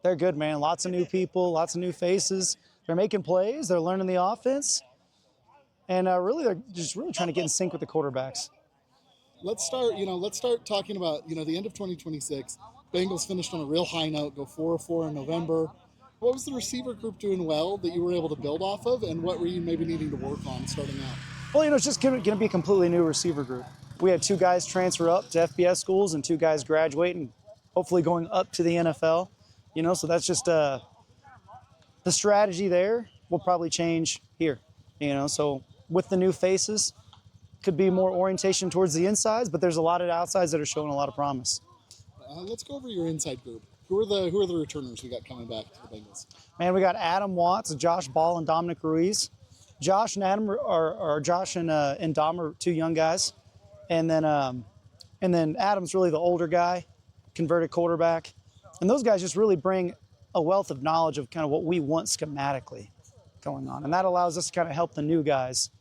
They're good, man. Lots of new people, lots of new faces. They're making plays. They're learning the offense. And really, they're just really trying to get in sync with the quarterbacks. Let's start talking about, the end of 2026. Bengals finished on a real high note, go 4-4 in November. What was the receiver group doing well that you were able to build off of, and what were you maybe needing to work on starting out? Well, it's just going to be a completely new receiver group. We had 2 guys transfer up to FBS schools and 2 guys graduate and hopefully going up to the NFL. So that's just the strategy there will probably change here. So with the new faces, could be more orientation towards the insides, but there's a lot of outsides that are showing a lot of promise. Let's go over your inside group. Who are the returners we got coming back to the Bengals? Man, we got Adam Watts, Josh Ball, and Dominic Ruiz. Josh and Adam are Josh and Dom are 2 young guys, and then Adam's really the older guy, converted quarterback, and those guys just really bring a wealth of knowledge of kind of what we want schematically going on, and that allows us to kind of help the new guys.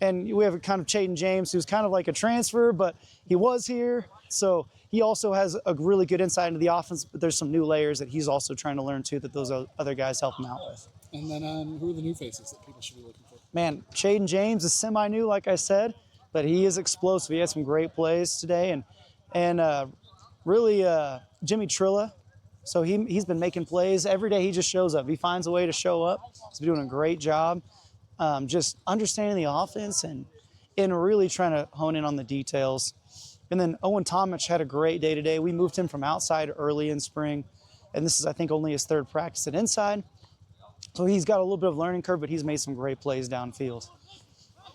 And we have kind of Chaden James, who's kind of like a transfer, but he was here, so he also has a really good insight into the offense, but there's some new layers that he's also trying to learn too that those other guys help him out with. And then who are the new faces that people should be looking for? Man, Chaden James is semi-new, like I said, but he is explosive. He had some great plays today, and really Jimmy Trilla. So he's been making plays. Every day he just shows up. He finds a way to show up. He's been doing a great job. Just understanding the offense and really trying to hone in on the details. And then Owen Tomich had a great day today. We moved him from outside early in spring, and this is, I think, only his 3rd practice at inside. So he's got a little bit of learning curve, but he's made some great plays downfield.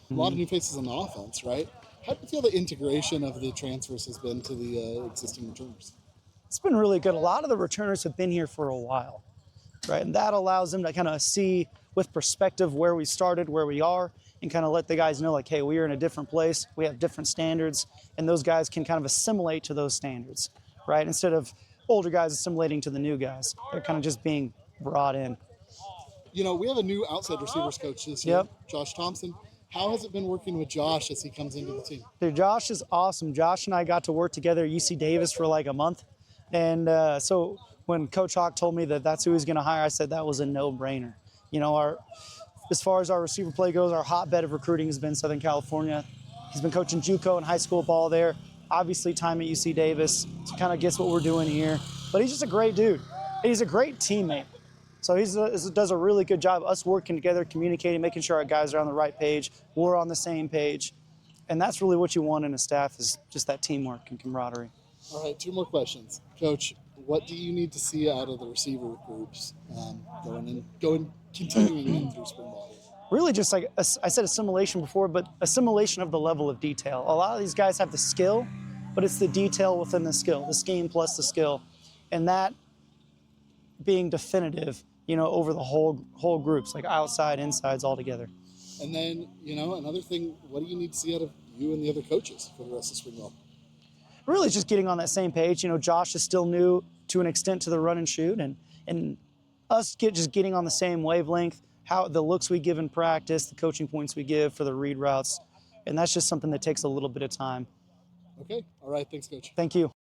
A lot of new faces on the offense, right? How do you feel the integration of the transfers has been to the existing returners? It's been really good. A lot of the returners have been here for a while, right? And that allows them to kind of see with perspective where we started, where we are, and kind of let the guys know, like, hey, we are in a different place. We have different standards, and those guys can kind of assimilate to those standards, right? Instead of older guys assimilating to the new guys. They're kind of just being brought in. We have a new outside receivers coach this year, Yep. Josh Thompson. How has it been working with Josh as he comes into the team? Dude, Josh is awesome. Josh and I got to work together at UC Davis for like a month. And so when Coach Hawk told me that that's who he's going to hire, I said that was a no-brainer. As far as our receiver play goes, our hotbed of recruiting has been Southern California. He's been coaching JUCO and high school ball there. Obviously, time at UC Davis to kind of guess what we're doing here. But he's just a great dude. He's a great teammate. So he does a really good job, us working together, communicating, making sure our guys are on the right page, we're on the same page. And that's really what you want in a staff, is just that teamwork and camaraderie. All right, 2 more questions. Coach, what do you need to see out of the receiver groups continuing in through spring ball? Really just like, I said assimilation before, but assimilation of the level of detail. A lot of these guys have the skill, but it's the detail within the skill, the scheme plus the skill. And that being definitive, over the whole groups, like outside, insides, all together. And then, another thing, what do you need to see out of you and the other coaches for the rest of spring ball? Really just getting on that same page. Josh is still new to an extent to the run and shoot, and us just getting on the same wavelength, how the looks we give in practice, the coaching points we give for the read routes, and that's just something that takes a little bit of time. Okay. All right. Thanks, Coach. Thank you.